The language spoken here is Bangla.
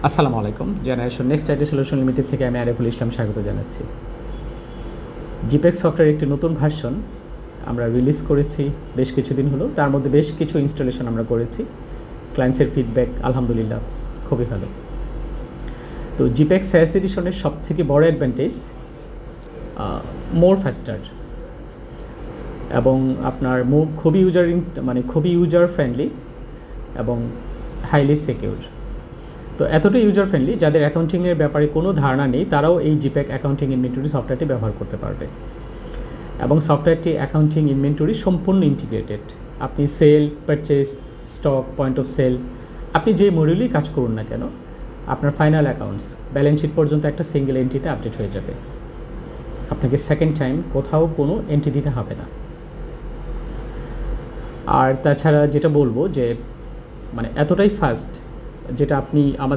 আসসালামু আলাইকুম। Generation next IT solution limited থেকে আমি আরিফুল ইসলাম স্বাগত জানাচ্ছি। জিপেক্স সফটওয়্যার একটি নতুন ভার্সন আমরা রিলিজ করেছি বেশ কিছুদিন হলো। তার মধ্যে বেশ কিছু ইনস্টলেশন আমরা করেছি। ক্লায়েন্টসের ফিডব্যাক আলহামদুলিল্লাহ খুবই ভালো। তো জিপেক্স SaaS এডিশনের সবথেকে বড় অ্যাডভান্টেজ মোর ফাস্টার এবং আপনার খুবই খুবই ইউজার ফ্রেন্ডলি এবং হাইলি সিকিউর। তো এতটাই ইউজার ফ্রেন্ডলি যাদের অ্যাকাউন্টিংয়ের ব্যাপারে কোনো ধারণা নেই তারাও এই জিপ্যাক অ্যাকাউন্টিং ইনভেন্টরি সফটওয়্যারটি ব্যবহার করতে পারবে এবং সফটওয়্যারটি অ্যাকাউন্টিং ইনভেন্টরি সম্পূর্ণ ইন্টিগ্রেটেড। আপনি sale, purchase, stock, point of sale, আপনি যে মডিউলেই কাজ করুন না কেন আপনার ফাইনাল অ্যাকাউন্টস ব্যালেন্স শিট পর্যন্ত একটা সিঙ্গেল এন্ট্রিতে আপডেট হয়ে যাবে। আপনাকে সেকেন্ড টাইম কোথাও কোনো এন্ট্রি দিতে হবে না। আর তাছাড়া যেটা বলবো যে এতটাই ফাস্ট যেটা আপনি